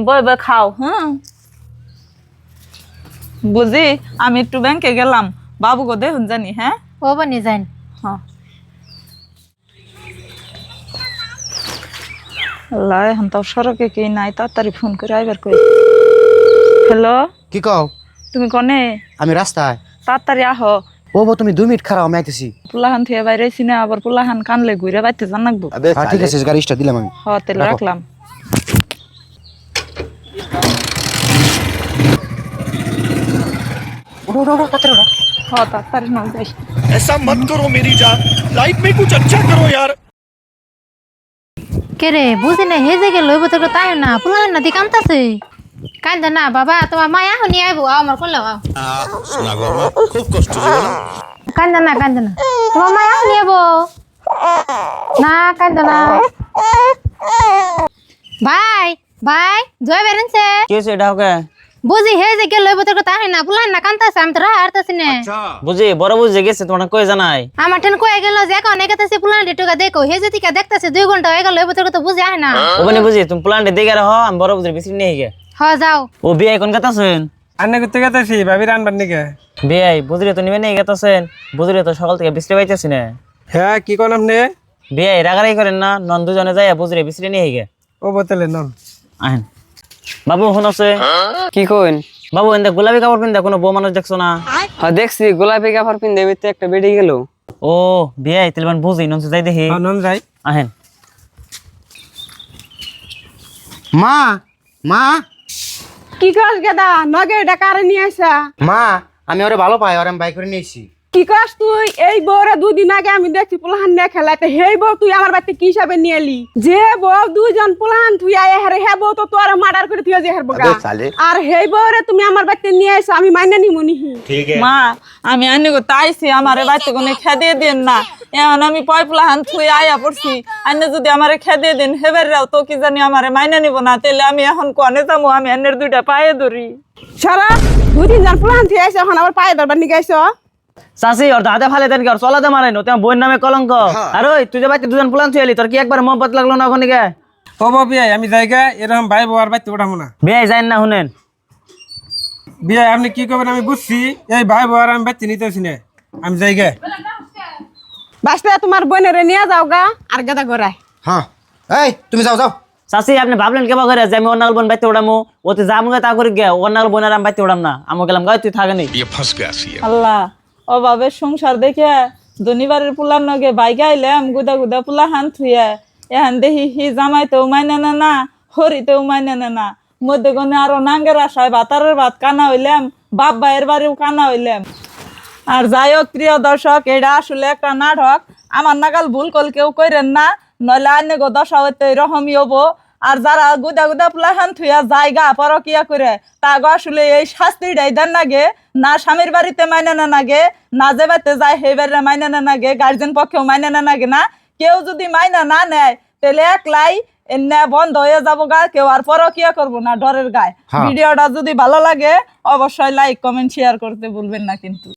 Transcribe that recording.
বই বই খাও। হ্যাঁ বুঝি আমি একটু ব্যাংকে গেলাম, বাবু গো দেখুন জানি। হ্যাঁ ও বনি যাইন। হ্যাঁ আল্লাহ এখন তো সড়কে কি নাই, তাড়াতাড়ি ফোন করে আইবার কই। হ্যালো কি কও? তুমি কনে? আমি রাস্তায়। তাড়াতাড়ি আহো। ও বউ তুমি 2 মিনিট খারাপ, আমি আইতেছি। পোলাহান থেকে বাইরেছি না, আবার পোলাহান কানলে ঘুরে বাইতে জান লাগবো। হ্যাঁ ঠিক আছে, গাড়ি স্টার্ট দিলাম আমি। হ্যাঁ তেল রাখো। রাখলাম। ওঠো ওঠো ওঠো, তাড়াতাড়ি ওঠো। হ্যাঁ তাড়াতাড়ি না যাই। ऐसा मत करो मेरी जान, लाइफ में कुछ अच्छा करो यार। কে রে বুঝি না হে যে গেল ওই বতর তাই না পুলান না দি কান্তাছে। কান্দা না বাবা, তোমার মায়া হনি আইবো আমার কোন লাগাও। শোনা গো মা, খুব কষ্ট জীবন। কান্দা না তোমার মায়া হনি আইবো না, কান্দা না। ভাই ভাই জয় বেরেনছে কি হয়েছে এটা ওকে? বুঝি হে যে গেল ওই বতর তাই না পুলান না কান্তাছে, আমি তো হারতাছি না। বুঝি বড় বুঝে গেছে, তোমার কই জানাই? আমার টেন কয়ে গেল যে এখন একাতাছে পুলান রেটুকা দেখো হে যে টিকা দেখতাছে 2 ঘন্টা হয়ে গেল ওই বতর তো বুঝি আয় না। ওখানে বুঝি তুমি প্ল্যান্টে দেখে রাখো, আমি বড় বুঝে বেশি নিয়ে গে। হ যাও। ও বিয়ে কোন গেতাছেন? আন্না করতে গেতেছি ভাবি রানবার নিকে। বিয়ে বুঝলে তো নিবে নিয়ে গেতাছেন, বুঝলে তো সকাল থেকে বিশ্রে পাইতেছি না। হ্যাঁ কি কোন আপনি? বিয়ে রাগারাই করেন না, নন দুজনে যাই বুঝলে বিশ্রে নিয়ে গে। ও বোতলে নন। আহেন বাবু ফোন আছে। কি কইন? বাবু এন্দা গোলাপি কাপড় পিন্দা কোনো বউ মানুষ দেখছো না? হ্যাঁ দেখছি গোলাপি কাপড় পিন্দে ভিতরে একটা বেডে গেল। ও বিয়ে তেলবান বুঝি নন যাই দেখি। নন যাই। আহেন মা মা কি কস গেদা নগে এটা কারে নিয়ে আসা? মা আমি ওরে ভালো পাই, ওরে আমি বাইক করে নিয়েছি। কি কস তুই? এই বউরে 2 দিন আগে আমি দেখছি পোলাহান নিয়ে খেলাইতে, হেই বউ তুই আমার বাড়িতে কি হিসাবে নিয়ে এলি? যে বউ 2 জন পোলাহান তুই আয় হারে, হে বউ তো তোর মার্ডার করে তুই যে হারবো গা। আর হেই বউরে তুমি আমার বাড়িতে নিয়ে আসো, আমি মাইনা নিমুনি। মা আমি আনি গো তাইছি, আমারে বাইতে কোনে খেদিয়ে দেন না। এখন আমি পয় পোলাহান থুই আয়া পড়ছি, আইনে যদি আমারে খেদিয়ে দেন হেবেররাও তো কি জানি আমারে মাইনা নিব না। তাহলে আমি এখন কনে যাবো? আমি আন্নের 2টা পায়ে ধরি। সারা 2-3 জন পোলাহান তুই আইসো, এখন আবার পায়ে ধরবার নিয়ে আইসো। চাষি ওর দাদা ফালে দেন কি ওর চলাতে মারেন, ও তোমার বইয়ের নামে কলঙ্ক। আর ওই তুই যে বাইতে দুজন প্লান চুয়ালি, তোর কি একবার মহব্বত লাগলো না ওখানে গে? ও বিয়ে আমি জায়গা এরকম ভাই বউ আর বাইতে ওঠাবো না। বিয়ে যাই না শুনেন। বিয়ে আপনি কি করবেন আমি বুঝছি, এই ভাই বউ আর আমি বাইতে নিতেছি না, আমি জায়গা। বাসটা তোমার বোনেরে নিয়ে যাও গা আর গেদা গড়ায়। হ্যাঁ এই তুমি যাও যাও। চাষি আপনি ভাবলেন কেবা করে যে আমি অন্য বোন বাইতে ওড়ামো? ওতে যা মুখে তা করে গে, অন্য বোনের আমি বাইতে ওড়াম না। আমি গেলাম গাই তুই থাকে নেই। ये फंस गया सी। আল্লাহ অভাবে সংসার দেখে ধনীবারের পোলার নগে বাইকে আইলাম, গুদা গুদা পোলা হান থুয়ে এহান দেখি হি জামাইতেও মাইনে না না, হরিতেও মাইনে না না। মধ্যে গনে আরো নাঙ্গের আশায় ভাতারের ভাত কানা হইলাম, বাপ ভাইয়ের বাড়িও কানা হইলাম। আর যাই হোক প্রিয় দর্শক, এটা আসলে একটা নাটক। আমার নাগাল ভুল কল কেউ কইরেন না, নইলে আইনে গো দশা হইতে এরকমই হবো। আর যারা গুদা গুদা পোলাহান থুইয়া জায়গা পরকিয়া করে, তা আসলে এই শাস্তিটাই দেন নাগে না, স্বামীর বাড়িতে মাইনে না নাগে না, যে বাড়িতে যায় সেই বাড়িতে মাইনে না নাগে, গার্জেন পক্ষেও মাইনে না নাগে না। কেউ যদি মাইনা না নেয় তাহলে একলাই এনে বন্ধ হয়ে যাবো গা, কেউ আর পরকিয়া করবো না ডরের গায়ে। ভিডিওটা যদি ভালো লাগে অবশ্যই লাইক কমেন্ট শেয়ার করতে ভুলবেন না কিন্তু।